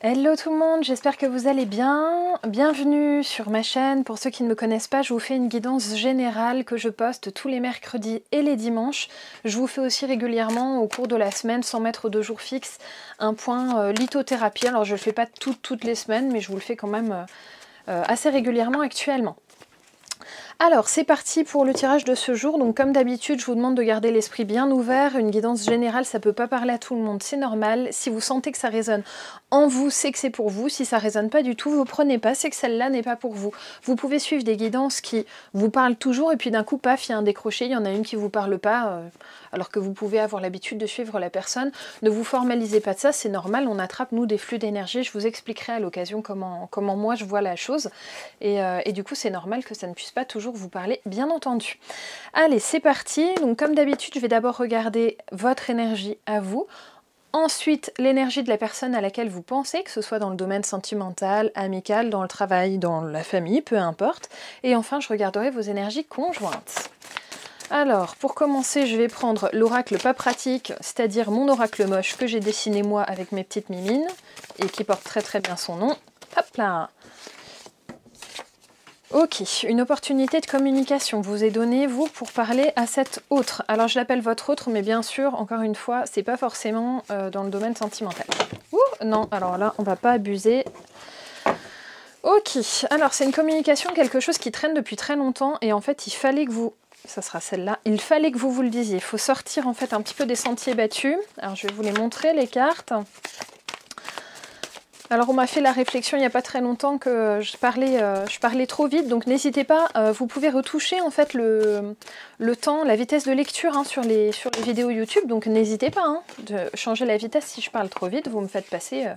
Hello tout le monde, j'espère que vous allez bien. Bienvenue sur ma chaîne. Pour ceux qui ne me connaissent pas, je vous fais une guidance générale que je poste tous les mercredis et les dimanches. Je vous fais aussi régulièrement au cours de la semaine, sans mettre de jour fixe, un point lithothérapie. Alors je ne le fais pas toutes les semaines, mais je vous le fais quand même assez régulièrement actuellement. Alors c'est parti pour le tirage de ce jour. Donc comme d'habitude je vous demande de garder l'esprit bien ouvert. Une guidance générale ça peut pas parler à tout le monde, c'est normal. Si vous sentez que ça résonne en vous, c'est que c'est pour vous. Si ça résonne pas du tout, vous prenez pas, c'est que celle-là n'est pas pour vous. Vous pouvez suivre des guidances qui vous parlent toujours et puis d'un coup paf, il y a un décroché, il y en a une qui vous parle pas alors que vous pouvez avoir l'habitude de suivre la personne. Ne vous formalisez pas de ça, c'est normal, on attrape nous des flux d'énergie. Je vous expliquerai à l'occasion comment moi je vois la chose et du coup c'est normal que ça ne puisse pas toujours vous parler, bien entendu. Allez, c'est parti. Donc comme d'habitude, je vais d'abord regarder votre énergie à vous. Ensuite, l'énergie de la personne à laquelle vous pensez, que ce soit dans le domaine sentimental, amical, dans le travail, dans la famille, peu importe. Et enfin, je regarderai vos énergies conjointes. Alors, pour commencer, je vais prendre l'oracle pas pratique, c'est-à-dire mon oracle moche que j'ai dessiné moi avec mes petites mimines et qui porte très très bien son nom. Hop là! Ok, une opportunité de communication vous est donnée, vous, pour parler à cet autre. Alors, je l'appelle votre autre, mais bien sûr, encore une fois, c'est pas forcément dans le domaine sentimental. Ouh, non, alors là, on va pas abuser. Ok, alors c'est une communication, quelque chose qui traîne depuis très longtemps, et en fait, il fallait que vous... Ça sera celle-là. Il fallait que vous le disiez. Il faut sortir, en fait, un petit peu des sentiers battus. Alors, je vais vous les montrer, les cartes. Alors on m'a fait la réflexion il n'y a pas très longtemps que je parlais trop vite, donc n'hésitez pas, vous pouvez retoucher en fait le temps, la vitesse de lecture hein, sur les vidéos YouTube, donc n'hésitez pas hein, de changer la vitesse si je parle trop vite, vous me faites passer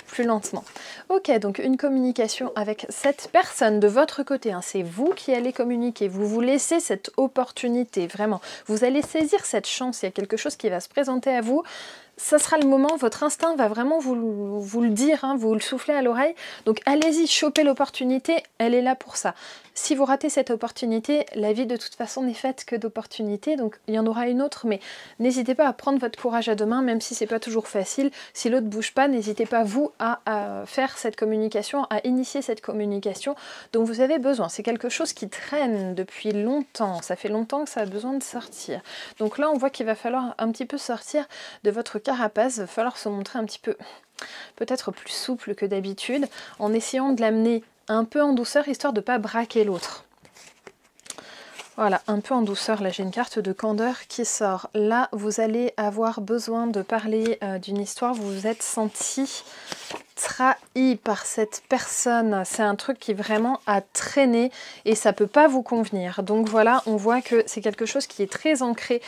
plus lentement. Ok, donc une communication avec cette personne de votre côté, hein, c'est vous qui allez communiquer, vous vous laissez cette opportunité, vraiment, vous allez saisir cette chance, il y a quelque chose qui va se présenter à vous. Ça sera le moment, votre instinct va vraiment vous le dire, hein, vous le souffler à l'oreille. Donc allez-y, chopez l'opportunité, elle est là pour ça. Si vous ratez cette opportunité, la vie de toute façon n'est faite que d'opportunités, donc il y en aura une autre, mais n'hésitez pas à prendre votre courage à deux mains, même si c'est pas toujours facile. Si l'autre bouge pas, n'hésitez pas vous à faire cette communication, à initier cette communication dont vous avez besoin. C'est quelque chose qui traîne depuis longtemps, ça fait longtemps que ça a besoin de sortir. Donc là, on voit qu'il va falloir un petit peu sortir de votre carapace, il va falloir se montrer un petit peu peut-être plus souple que d'habitude, en essayant de l'amener un peu en douceur, histoire de ne pas braquer l'autre. Voilà, un peu en douceur. Là, j'ai une carte de candeur qui sort. Là, vous allez avoir besoin de parler d'une histoire. Vous vous êtes senti trahi par cette personne. C'est un truc qui vraiment a traîné et ça peut pas vous convenir. Donc voilà, on voit que c'est quelque chose qui est très ancré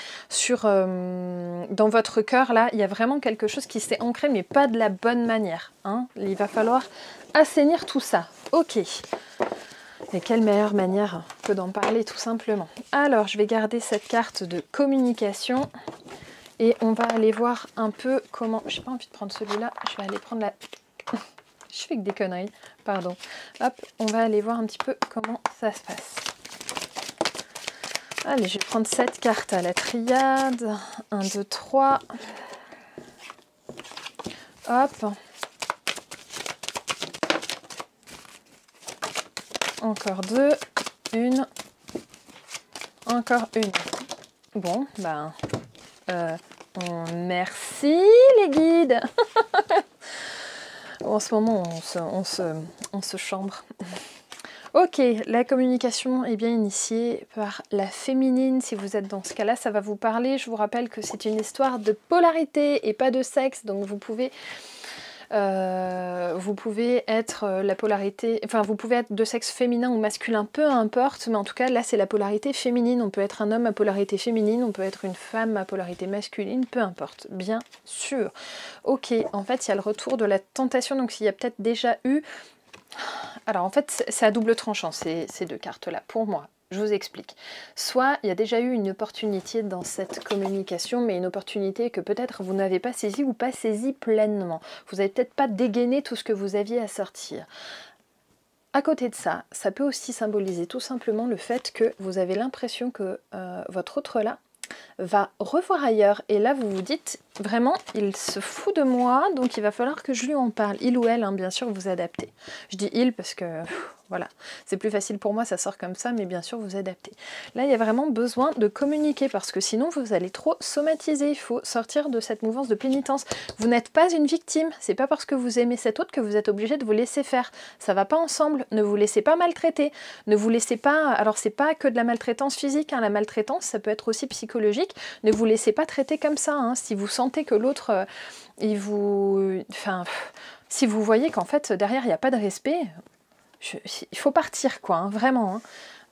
dans votre cœur. Là, il y a vraiment quelque chose qui s'est ancré, mais pas de la bonne manière. Hein. Il va falloir assainir tout ça. Ok. Et quelle meilleure manière que d'en parler tout simplement. Alors, je vais garder cette carte de communication et on va aller voir un peu comment... J'ai pas envie de prendre celui-là, je vais aller prendre la... Je fais que des conneries, pardon. Hop, on va aller voir un petit peu comment ça se passe. Allez, je vais prendre cette carte à la triade. 1, 2, 3. Hop. Encore 2, une, encore une. Bon, ben, merci les guides. En ce moment, on se chambre. Ok, la communication est bien initiée par la féminine. Si vous êtes dans ce cas-là, ça va vous parler. Je vous rappelle que c'est une histoire de polarité et pas de sexe, donc vous pouvez être la polarité, enfin vous pouvez être de sexe féminin ou masculin, peu importe, mais en tout cas là c'est la polarité féminine. On peut être un homme à polarité féminine, on peut être une femme à polarité masculine, peu importe, bien sûr. Ok, en fait il y a le retour de la tentation, donc s'il y a peut-être déjà eu... Alors en fait c'est à double tranchant ces deux cartes là pour moi. Je vous explique. Soit il y a déjà eu une opportunité dans cette communication, mais une opportunité que peut-être vous n'avez pas saisie ou pas saisie pleinement. Vous n'avez peut-être pas dégainé tout ce que vous aviez à sortir. À côté de ça, ça peut aussi symboliser tout simplement le fait que vous avez l'impression que votre autre là va revoir ailleurs. Et là, vous vous dites, vraiment, il se fout de moi, donc il va falloir que je lui en parle. Il ou elle, hein, bien sûr, vous adaptez. Je dis il parce que, voilà, c'est plus facile pour moi, ça sort comme ça, mais bien sûr, vous adaptez. Là, il y a vraiment besoin de communiquer, parce que sinon, vous allez trop somatiser. Il faut sortir de cette mouvance de pénitence. Vous n'êtes pas une victime. C'est pas parce que vous aimez cet autre que vous êtes obligé de vous laisser faire. Ça va pas ensemble. Ne vous laissez pas maltraiter. Ne vous laissez pas... Alors, c'est pas que de la maltraitance physique, hein. La maltraitance, ça peut être aussi psychologique. Ne vous laissez pas traiter comme ça, hein. Si vous sentez que l'autre, il vous... Enfin, si vous voyez qu'en fait, derrière, il n'y a pas de respect, il faut partir, quoi, hein, vraiment. Hein.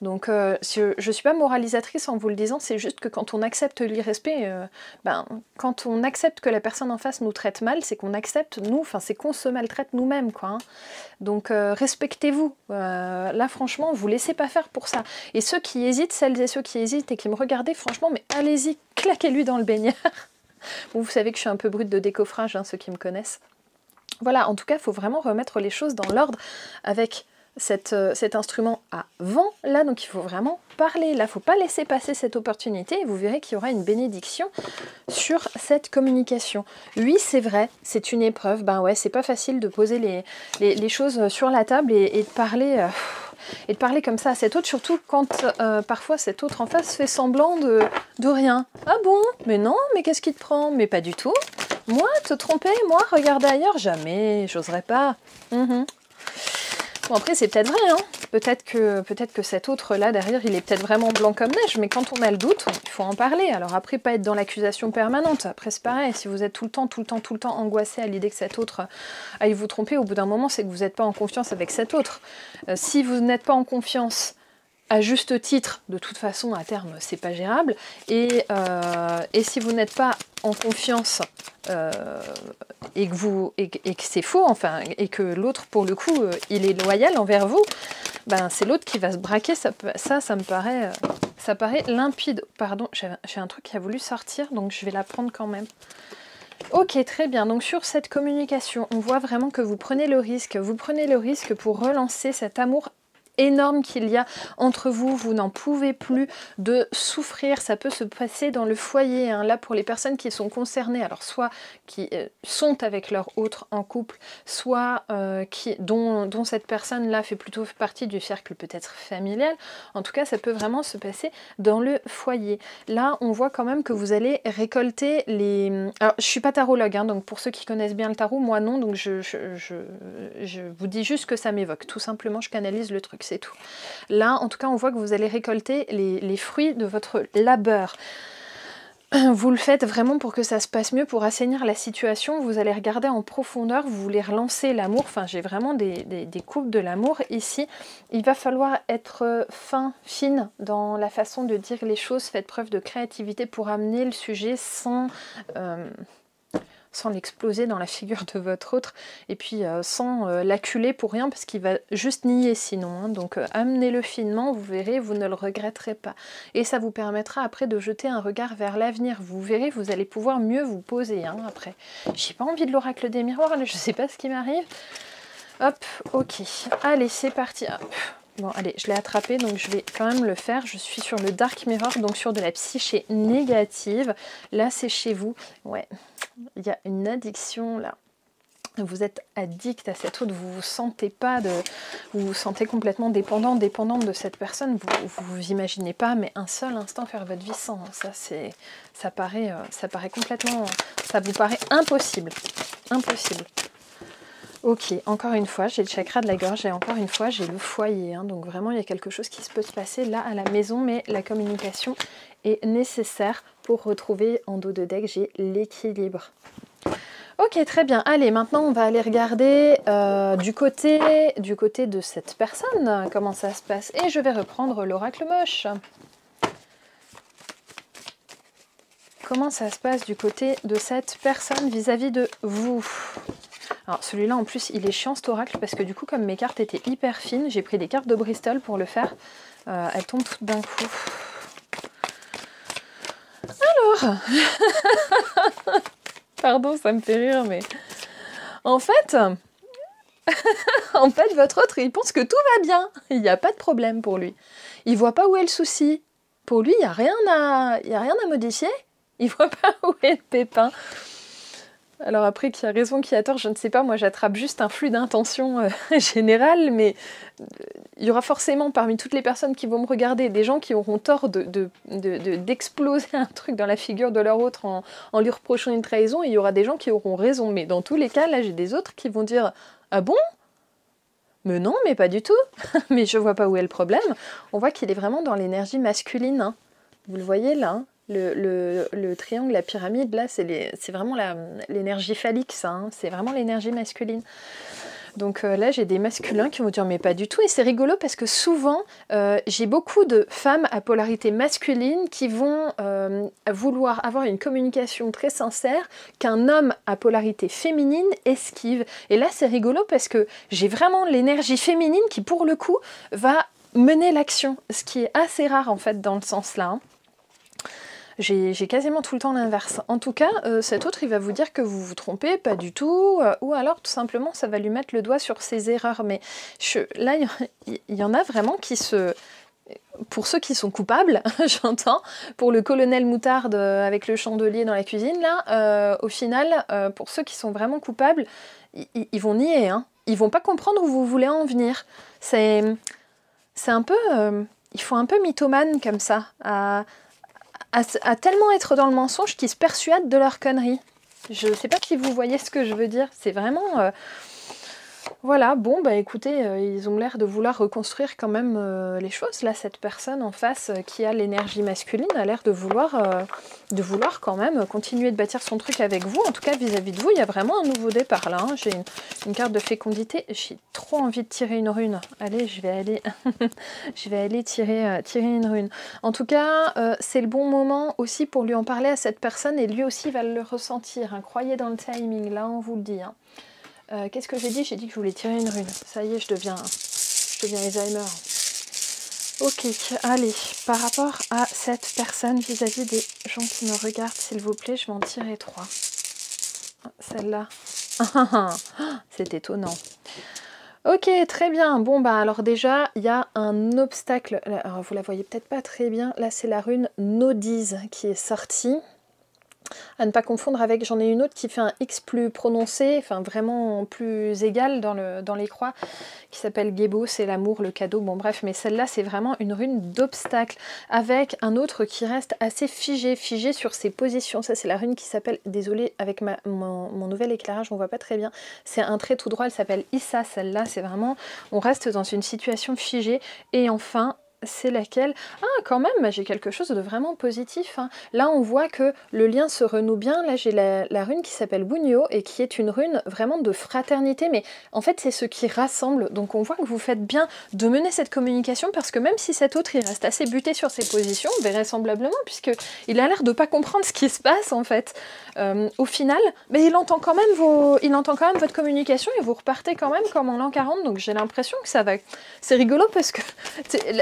Donc, je ne suis pas moralisatrice en vous le disant, c'est juste que quand on accepte l'irrespect, quand on accepte que la personne en face nous traite mal, c'est qu'on accepte, nous, enfin, c'est qu'on se maltraite nous-mêmes, quoi. Hein. Donc, respectez-vous. Là, franchement, vous laissez pas faire pour ça. Et ceux qui hésitent, celles et ceux qui hésitent et qui me regardez, franchement, mais allez-y, claquez-lui dans le baignard. Bon, vous savez que je suis un peu brute de décoffrage, hein, ceux qui me connaissent. Voilà, en tout cas, il faut vraiment remettre les choses dans l'ordre avec cet instrument à vent, là, donc il faut vraiment parler. Là, il ne faut pas laisser passer cette opportunité et vous verrez qu'il y aura une bénédiction sur cette communication. Oui, c'est vrai, c'est une épreuve. Ben ouais, c'est pas facile de poser les choses sur la table et de parler... et de parler comme ça à cet autre, surtout quand parfois cet autre en face fait semblant de rien. Ah bon? Mais non, mais qu'est-ce qui te prend? Mais pas du tout. Moi, te tromper, moi, regarder ailleurs, jamais, j'oserais pas. Bon, après, c'est peut-être vrai, hein. Peut-être que cet autre-là, derrière, il est peut-être vraiment blanc comme neige, mais quand on a le doute, il faut en parler. Alors après, pas être dans l'accusation permanente. Après, c'est pareil, si vous êtes tout le temps angoissé à l'idée que cet autre aille vous tromper, au bout d'un moment, c'est que vous n'êtes pas en confiance avec cet autre. Si vous n'êtes pas en confiance à juste titre, de toute façon, à terme, c'est pas gérable. Et si vous n'êtes pas en confiance et que c'est faux, enfin, et que l'autre, pour le coup, il est loyal envers vous, ben c'est l'autre qui va se braquer. Ça me paraît, ça paraît limpide. Pardon, j'ai un truc qui a voulu sortir, donc je vais la prendre quand même. Ok, très bien. Donc sur cette communication, on voit vraiment que vous prenez le risque. Vous prenez le risque pour relancer cet amour énorme qu'il y a entre vous, vous n'en pouvez plus de souffrir, ça peut se passer dans le foyer, hein. Là pour les personnes qui sont concernées, alors soit qui sont avec leur autre en couple, soit dont cette personne-là fait plutôt partie du cercle peut-être familial, en tout cas ça peut vraiment se passer dans le foyer. Là on voit quand même que vous allez récolter les... Alors je suis pas tarologue, hein, donc pour ceux qui connaissent bien le tarot, moi non, donc je vous dis juste que ça m'évoque, tout simplement je canalise le truc. C'est tout. Là, en tout cas, on voit que vous allez récolter les fruits de votre labeur. Vous le faites vraiment pour que ça se passe mieux, pour assainir la situation. Vous allez regarder en profondeur, vous voulez relancer l'amour. Enfin, j'ai vraiment des coupes de l'amour ici. Il va falloir être fine dans la façon de dire les choses. Faites preuve de créativité pour amener le sujet sans l'exploser dans la figure de votre autre, et puis sans l'acculer pour rien, parce qu'il va juste nier sinon. Hein. Donc amenez-le finement, vous verrez, vous ne le regretterez pas. Et ça vous permettra après de jeter un regard vers l'avenir. Vous verrez, vous allez pouvoir mieux vous poser hein, après. J'ai pas envie de l'oracle des miroirs, là, je sais pas ce qui m'arrive. Hop, ok. Allez, c'est parti. Hop. Bon, allez, je l'ai attrapé, donc je vais quand même le faire. Je suis sur le Dark Mirror, donc sur de la psyché négative. Là, c'est chez vous. Ouais, il y a une addiction, là. Vous êtes addict à cette autre, vous vous sentez pas vous vous sentez complètement dépendante de cette personne. Vous imaginez pas, mais un seul instant faire votre vie sans. Ça paraît complètement... Ça vous paraît impossible. Impossible. Ok, encore une fois, j'ai le chakra de la gorge et encore une fois, j'ai le foyer. Hein, donc vraiment, il y a quelque chose qui peut se passer là à la maison, mais la communication est nécessaire pour retrouver en dos de deck, j'ai l'équilibre. Ok, très bien. Allez, maintenant, on va aller regarder du côté de cette personne, comment ça se passe. Et je vais reprendre l'oracle moche. Comment ça se passe du côté de cette personne vis-à-vis de vous? Alors celui-là en plus il est chiant cet oracle parce que du coup comme mes cartes étaient hyper fines, j'ai pris des cartes de Bristol pour le faire. Elles tombent toutes d'un coup. Alors pardon ça me fait rire mais... En fait, votre autre il pense que tout va bien. Il n'y a pas de problème pour lui. Il voit pas où est le souci. Pour lui, il n'y a rien à modifier. Il voit pas où est le pépin. Alors après, qui a raison, qui a tort, je ne sais pas. Moi, j'attrape juste un flux d'intention général, mais il y aura forcément parmi toutes les personnes qui vont me regarder des gens qui auront tort d'exploser un truc dans la figure de leur autre en lui reprochant une trahison, et il y aura des gens qui auront raison. Mais dans tous les cas, là, j'ai des autres qui vont dire « Ah bon ? Mais non, mais pas du tout. Mais je vois pas où est le problème. » On voit qu'il est vraiment dans l'énergie masculine. Hein. Vous le voyez là, hein. Le triangle, la pyramide, là, c'est vraiment l'énergie phallique, ça. Hein. C'est vraiment l'énergie masculine. Donc là, j'ai des masculins qui vont dire « mais pas du tout ». Et c'est rigolo parce que souvent, j'ai beaucoup de femmes à polarité masculine qui vont vouloir avoir une communication très sincère qu'un homme à polarité féminine esquive. Et là, c'est rigolo parce que j'ai vraiment l'énergie féminine qui, pour le coup, va mener l'action. Ce qui est assez rare, en fait, dans le sens là. Hein. J'ai quasiment tout le temps l'inverse. En tout cas, cet autre, il va vous dire que vous vous trompez, pas du tout, ou alors tout simplement, ça va lui mettre le doigt sur ses erreurs. Mais là, il y en a vraiment qui se... Pour ceux qui sont coupables, j'entends, pour le colonel Moutarde avec le chandelier dans la cuisine, là, au final, pour ceux qui sont vraiment coupables, ils vont nier, hein. Ils vont pas comprendre où vous voulez en venir. C'est un peu... ils font un peu mythomane comme ça, à tellement être dans le mensonge qu'ils se persuadent de leur connerie. Je sais pas si vous voyez ce que je veux dire. C'est vraiment... Voilà, bon, bah écoutez, ils ont l'air de vouloir reconstruire quand même les choses. Là, cette personne en face qui a l'énergie masculine a l'air de vouloir quand même continuer de bâtir son truc avec vous. En tout cas, vis-à-vis de vous, il y a vraiment un nouveau départ là. Hein. J'ai une carte de fécondité. J'ai trop envie de tirer une rune. Allez, je vais aller tirer une rune. En tout cas, c'est le bon moment aussi pour lui en parler à cette personne et lui aussi va le ressentir. Hein. Croyez dans le timing, là, on vous le dit. Hein. Qu'est-ce que j'ai dit? J'ai dit que je voulais tirer une rune. Ça y est, je deviens Alzheimer. Ok, allez. Par rapport à cette personne, vis-à-vis des gens qui me regardent, s'il vous plaît, je vais en tirer 3. Celle-là. C'est étonnant. Ok, très bien. Bon, bah alors déjà, il y a un obstacle. Alors, vous la voyez peut-être pas très bien. Là, c'est la rune Nodise qui est sortie. À ne pas confondre avec, j'en ai une autre qui fait un X plus prononcé, enfin vraiment plus égal dans les croix, qui s'appelle Gebo, c'est l'amour, le cadeau, bon bref, mais celle-là c'est vraiment une rune d'obstacle, avec un autre qui reste assez figé sur ses positions. Ça c'est la rune qui s'appelle, désolée avec mon nouvel éclairage, on voit pas très bien, c'est un trait tout droit, elle s'appelle Issa, celle-là c'est vraiment, on reste dans une situation figée, et enfin, c'est laquelle? Ah, quand même, j'ai quelque chose de vraiment positif. Hein. Là, on voit que le lien se renoue bien. Là, j'ai la rune qui s'appelle Bunyo et qui est une rune vraiment de fraternité. Mais en fait, c'est ce qui rassemble. Donc, on voit que vous faites bien de mener cette communication parce que même si cet autre, il reste assez buté sur ses positions, vraisemblablement, puisqu'il a l'air de ne pas comprendre ce qui se passe, en fait. Au final, mais il entend quand même votre communication et vous repartez quand même comme en l'an 40. Donc, j'ai l'impression que ça va... C'est rigolo parce que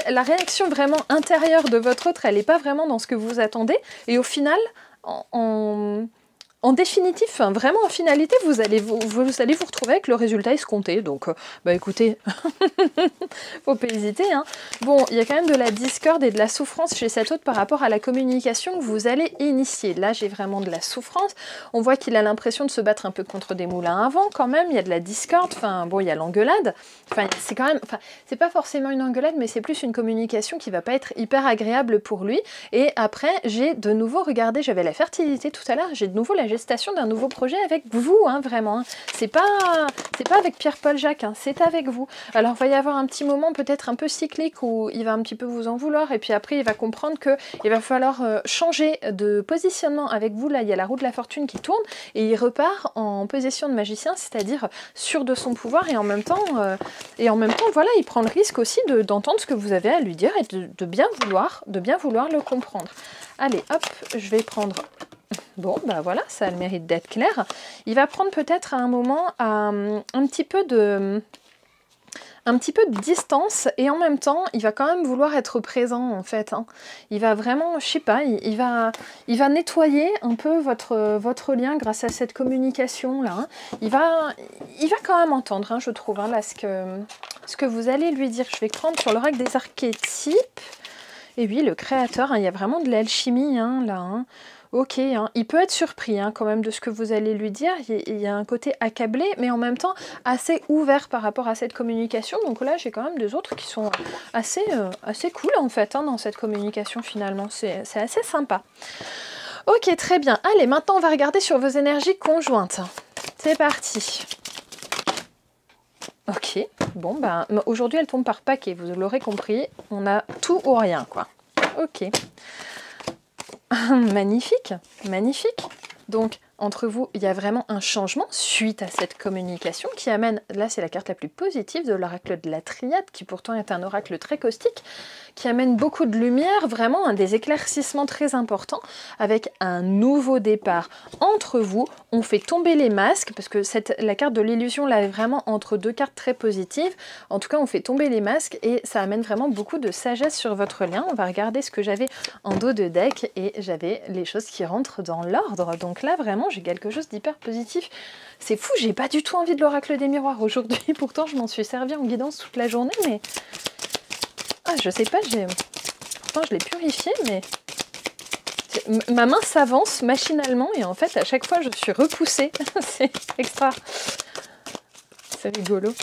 la réaction vraiment intérieure de votre autre, elle n'est pas vraiment dans ce que vous attendez. Et au final, en définitive, enfin, vraiment en finalité, vous allez vous retrouver avec le résultat escompté. Donc, bah écoutez, faut pas hésiter. Hein. Bon, il y a quand même de la discorde et de la souffrance chez cet autre par rapport à la communication que vous allez initier. Là, j'ai vraiment de la souffrance. On voit qu'il a l'impression de se battre un peu contre des moulins à vent quand même. Il y a de la discorde. Enfin, bon, il y a l'engueulade. Enfin, c'est quand même... Enfin, c'est pas forcément une engueulade, mais c'est plus une communication qui va pas être hyper agréable pour lui. Et après, j'ai de nouveau, regardez, j'avais la fertilité tout à l'heure, j'ai de nouveau la gestation d'un nouveau projet avec vous, hein, vraiment. Hein. C'est pas avec Pierre-Paul Jacques, hein, c'est avec vous. Alors, il va y avoir un petit moment peut-être un peu cyclique où il va un petit peu vous en vouloir et puis après, il va comprendre qu'il va falloir changer de positionnement avec vous. Là, il y a la roue de la fortune qui tourne et il repart en position de magicien, c'est-à-dire sûr de son pouvoir et en même temps, voilà, il prend le risque aussi d'entendre ce que vous avez à lui dire et de bien vouloir le comprendre. Allez, hop, je vais prendre... Bon, bah voilà, ça a le mérite d'être clair. Il va prendre peut-être à un moment un petit peu de distance et en même temps, il va quand même vouloir être présent en fait. Hein. Il va vraiment, je sais pas, il va nettoyer un peu votre lien grâce à cette communication là. Hein. Il va quand même entendre, hein, je trouve, hein, là, ce que vous allez lui dire. Je vais prendre sur l'oracle des archétypes. Et oui, le créateur, hein, il y a vraiment de l'alchimie hein, là. Hein. Ok, hein. Il peut être surpris hein, quand même de ce que vous allez lui dire. Il y a un côté accablé, mais en même temps assez ouvert par rapport à cette communication. Donc là, j'ai quand même des autres qui sont assez cool en fait hein, dans cette communication finalement. C'est assez sympa. Ok, très bien. Allez, maintenant on va regarder sur vos énergies conjointes. C'est parti. Ok, bon ben aujourd'hui elle tombe par paquet, vous l'aurez compris, on a tout ou rien quoi. Ok, magnifique, magnifique. Donc entre vous, il y a vraiment un changement suite à cette communication qui amène, là c'est la carte la plus positive de l'oracle de la Triade, qui pourtant est un oracle très caustique, qui amène beaucoup de lumière, vraiment des éclaircissements très importants, avec un nouveau départ entre vous. On fait tomber les masques, parce que la carte de l'illusion là est vraiment entre deux cartes très positives. En tout cas, on fait tomber les masques et ça amène vraiment beaucoup de sagesse sur votre lien. On va regarder ce que j'avais en dos de deck et j'avais les choses qui rentrent dans l'ordre. Donc là, vraiment, j'ai quelque chose d'hyper positif. C'est fou, j'ai pas du tout envie de l'oracle des miroirs aujourd'hui. Pourtant, je m'en suis servi en guidance toute la journée, mais... Ah, je sais pas, pourtant je l'ai purifié, mais... Ma main s'avance machinalement et en fait, à chaque fois, je suis repoussée. C'est extra. C'est rigolo.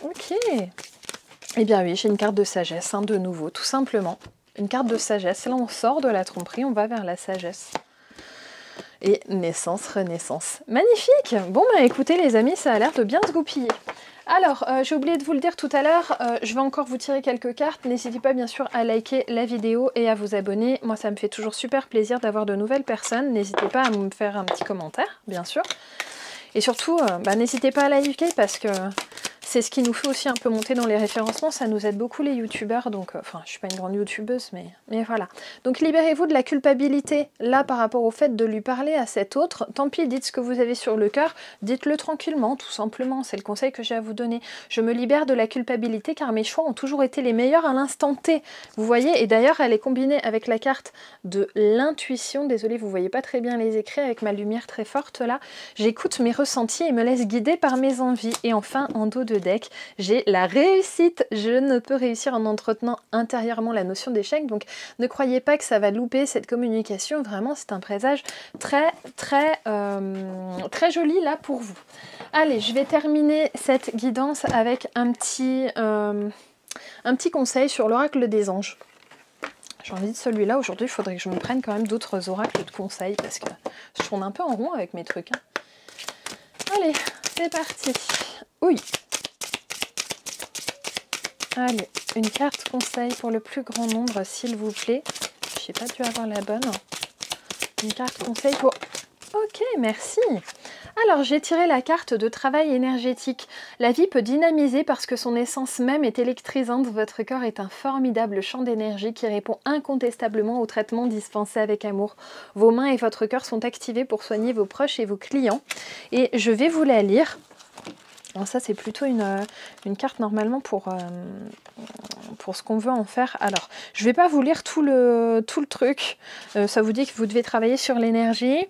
Ok. Eh bien oui, j'ai une carte de sagesse, hein, de nouveau, tout simplement. Une carte de sagesse. Là, on sort de la tromperie, on va vers la sagesse. Et naissance, renaissance. Magnifique! Bon, bah écoutez les amis, ça a l'air de bien se goupiller. Alors, j'ai oublié de vous le dire tout à l'heure, je vais encore vous tirer quelques cartes. N'hésitez pas bien sûr à liker la vidéo et à vous abonner. Moi, ça me fait toujours super plaisir d'avoir de nouvelles personnes. N'hésitez pas à me faire un petit commentaire, bien sûr. Et surtout, n'hésitez pas à liker parce que c'est ce qui nous fait aussi un peu monter dans les référencements. Ça nous aide beaucoup les youtubeurs. Donc, enfin, je suis pas une grande youtubeuse, mais voilà. Donc, libérez-vous de la culpabilité là par rapport au fait de lui parler à cet autre. Tant pis, dites ce que vous avez sur le cœur. Dites-le tranquillement, tout simplement. C'est le conseil que j'ai à vous donner. Je me libère de la culpabilité car mes choix ont toujours été les meilleurs à l'instant T. Vous voyez, et d'ailleurs, elle est combinée avec la carte de l'intuition. Désolée, vous voyez pas très bien les écrits avec ma lumière très forte là. J'écoute mes ressentis et me laisse guider par mes envies. Et enfin, en dos de deck, j'ai la réussite. Je ne peux réussir en entretenant intérieurement la notion d'échec. Donc, ne croyez pas que ça va louper cette communication. Vraiment, c'est un présage très joli là pour vous. Allez, je vais terminer cette guidance avec un petit conseil sur l'oracle des anges. J'ai envie de celui-là. Aujourd'hui, il faudrait que je me prenne quand même d'autres oracles de conseils parce que je tourne un peu en rond avec mes trucs. Hein. Allez, c'est parti. Oui. Allez, une carte conseil pour le plus grand nombre, s'il vous plaît. Je n'ai pas dû avoir la bonne. Une carte conseil pour... Ok, merci. Alors, j'ai tiré la carte de travail énergétique. La vie peut dynamiser parce que son essence même est électrisante. Votre corps est un formidable champ d'énergie qui répond incontestablement au traitement dispensé avec amour. Vos mains et votre cœur sont activés pour soigner vos proches et vos clients. Et je vais vous la lire. Alors ça, c'est plutôt une carte normalement pour ce qu'on veut en faire. Alors, je ne vais pas vous lire tout le truc. Ça vous dit que vous devez travailler sur l'énergie.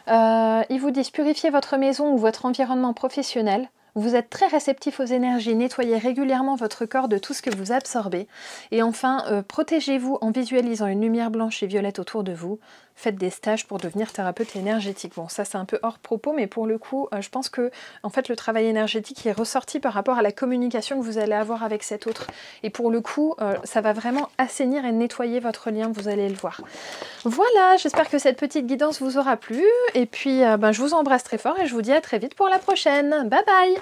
Ils vous disent purifier votre maison ou votre environnement professionnel. Vous êtes très réceptif aux énergies, nettoyez régulièrement votre corps de tout ce que vous absorbez. Et enfin, protégez-vous en visualisant une lumière blanche et violette autour de vous. Faites des stages pour devenir thérapeute énergétique. Bon, ça c'est un peu hors propos, mais pour le coup, je pense que en fait, le travail énergétique est ressorti par rapport à la communication que vous allez avoir avec cet autre. Et pour le coup, ça va vraiment assainir et nettoyer votre lien, vous allez le voir. Voilà, j'espère que cette petite guidance vous aura plu. Et puis, je vous embrasse très fort et je vous dis à très vite pour la prochaine. Bye bye!